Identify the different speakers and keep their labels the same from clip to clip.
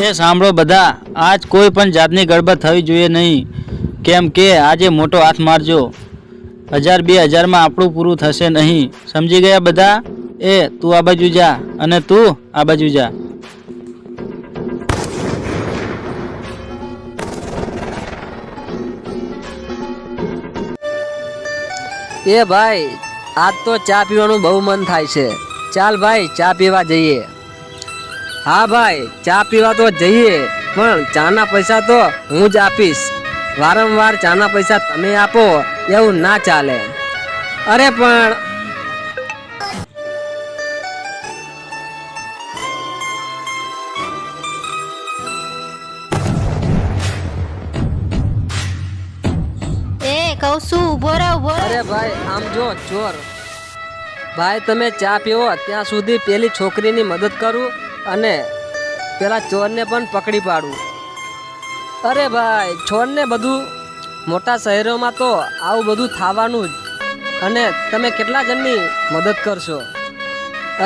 Speaker 1: એ સાંભળો બધા, આજ કોઈ પણ જાતની ગડબડ થવી જોઈએ નહીં, કેમ કે આજે મોટો હાથ મારજો. 1000-2000માં આપણું પૂરું થશે નહીં. સમજી ગયા બધા? એ તું આ બાજુ જા અને તું આ બાજુ જા.
Speaker 2: એ ભાઈ, આજ તો ચા પીવાનું બહુ મન થાય છે. ચાલ ભાઈ, ચા પીવા જઈએ. હા ભાઈ, ચા પીવા તો જઈએ, પણ ચાના પૈસા તો હું જ આપીશ. વારંવાર ચાના પૈસા તમે આપો એવું ના ચાલે. અરે પણ
Speaker 3: કહું છું ઉભો રહે.
Speaker 2: અરે ભાઈ, આમ જો ચોર. ભાઈ તમે ચા પીવો ત્યાં સુધી પેલી છોકરીની મદદ કરું અને પેલા ચોરને પણ પકડી પાડું. અરે ભાઈ, છોડને બધું મોટા શહેરોમાં તો આવું બધું થવાનું જ. અને તમે કેટલા જણની મદદ કરશો?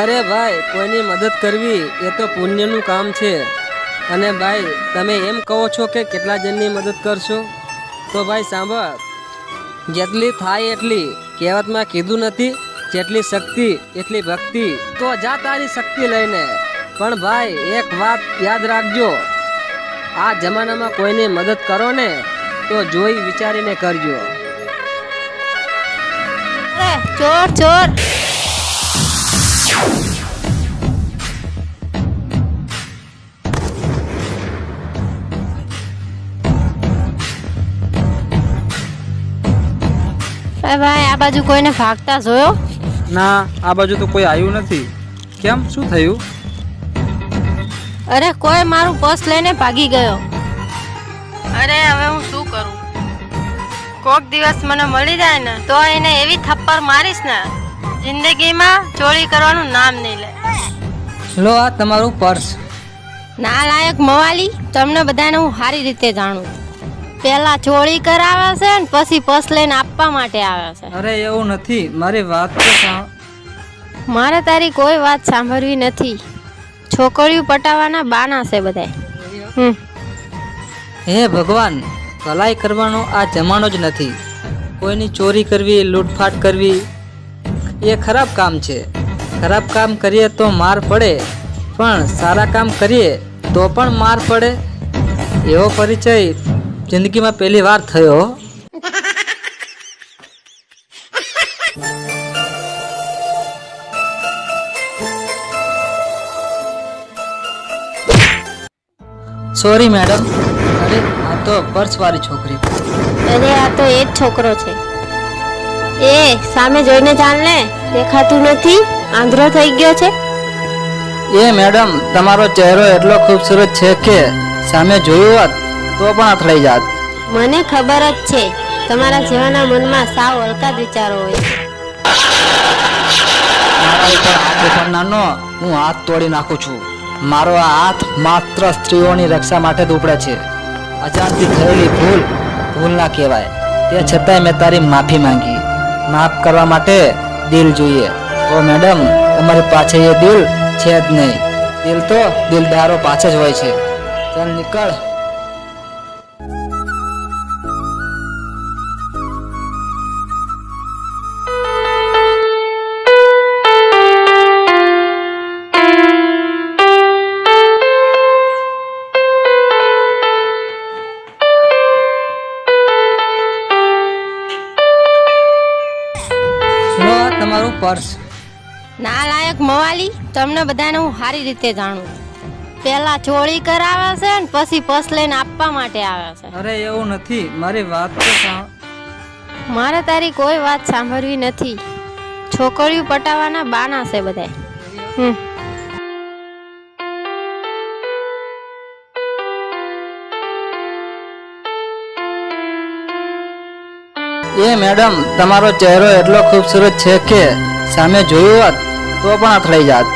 Speaker 2: અરે ભાઈ, કોઈની મદદ કરવી એ તો પુણ્યનું કામ છે. અને ભાઈ તમે એમ કહો છો કે કેટલા જણની મદદ કરશો, તો ભાઈ સાંભળ, જેટલી થાય એટલી. કહેવતમાં કીધું નથી, જેટલી શક્તિ એટલી ભક્તિ. તો જા તારી શક્તિ લઈને. પણ ભાઈ એક વાત યાદ રાખજો, આ જમાનામાં કોઈની મદદ કરો ને તો જોઈ વિચારીને કરજો.
Speaker 3: ચોર ચોર. ભાઈ આ બાજુ કોઈને ભાગતા જોયો?
Speaker 1: ના, આ બાજુ તો કોઈ આવ્યું નથી. કેમ, શું થયું?
Speaker 3: અરે કોઈ મારું પર્સ લઈને ભાગી ગયો. અરે હવે હું શું કરું? કોક દિવસ મને મળી જાય ને તો એને એવી થપ્પડ મારીશ ને, જિંદગીમાં ચોરી કરવાનું નામ નહીં લે.
Speaker 2: લો આ તમારું પર્સ.
Speaker 3: ના લાયક મવાલી, તમને બધાને હું સારી રીતે જાણું. પેલા ચોરી કરાવે છે ને પછી પર્સ લઈને આપવા માટે આવે છે.
Speaker 2: અરે એવું નથી, મારી વાત તો
Speaker 3: મારે તારી કોઈ વાત સાંભળવી નથી. છોકરીઓ પટાવવાના બાના છે બધા.
Speaker 2: હે ભગવાન, ભલાઈ કરવાનો આ જમાનો જ નથી. કોઈની ચોરી કરવી, લૂંટફાટ કરવી એ ખરાબ કામ છે. ખરાબ કામ કરીએ તો માર પડે, પણ સારા કામ કરીએ તો પણ માર પડે. એવો પરિચય જિંદગીમાં પહેલી વાર થયો. Sorry madam. અરે આ તો પર્સ વાળી છોકરી.
Speaker 3: અરે આ તો એ જ છોકરો છે. એ સામે જોઈને ચાલ ને, દેખાતું નથી? આંધળો થઈ ગયો છે.
Speaker 2: એ મેડમ, તમારો ચહેરો એટલો ખૂબસૂરત છે કે સામે જોયું હોત તો પણ અથડાઈ જાત.
Speaker 3: મને ખબર જ છે, તમારા જેવાના મનમાં સાવ હલકા જ વિચારો હોય.
Speaker 2: મારા ઉપર હાથ ઉપાડનારનો હું હાથ તોડી નાખું છું. મારો આ હાથ માત્ર સ્ત્રીઓની રક્ષા માટે જ ઉપડે છે. અજાણથી થયેલી ભૂલ ના કહેવાય. તે છતાંય મેં તારી માફી માંગી. માફ કરવા માટે દિલ જોઈએ. ઓ મેડમ, તમારી પાસે એ દિલ છે જ નહીં. દિલ તો દિલદારો પાસે જ હોય છે. ચાલ નીકળ. તમારું પર્સ.
Speaker 3: ના લાયક મવાલી, તમને બધાને હું સારી રીતે જાણું. પેલા ચોરી કરાવે છે ને પછી પર્સ લઈને આપવા માટે આવે છે.
Speaker 2: અરે એવું નથી, મારી વાત તો
Speaker 3: મારે તારી કોઈ વાત સાંભળવી નથી. છોકરીઓ પટાવવાના બાના છે બધા.
Speaker 2: એ મેડમ, તમારો ચહેરો એટલો ખૂબસૂરત છે કે સામે જોયું હોત તો પણ અથડાઈ જાત.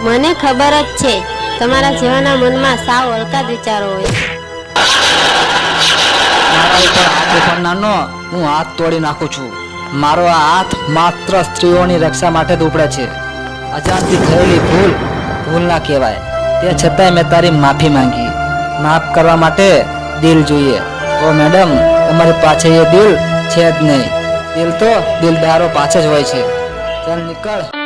Speaker 3: મને ખબર જ છે, તમારા જેવાના મનમાં સાવ હલકા જ વિચારો હોય.
Speaker 2: મારા ઉપર હાથ ઉપાડનારનો હું હાથ તોડી નાખું છું. મારો આ હાથ માત્ર સ્ત્રીઓની રક્ષા માટે જ ઉપડે છે. અજાણથી થયેલી ભૂલ ના કહેવાય. તે છતાંય મેં તારી માફી માંગી.
Speaker 4: માફ કરવા માટે દિલ જોઈએ. ઓ મેડમ, તમારી પાછળ એ દિલ છે જ નહીં. દિલ તો દિલદારો પાસે જ હોય છે. ચાલ નીકળ.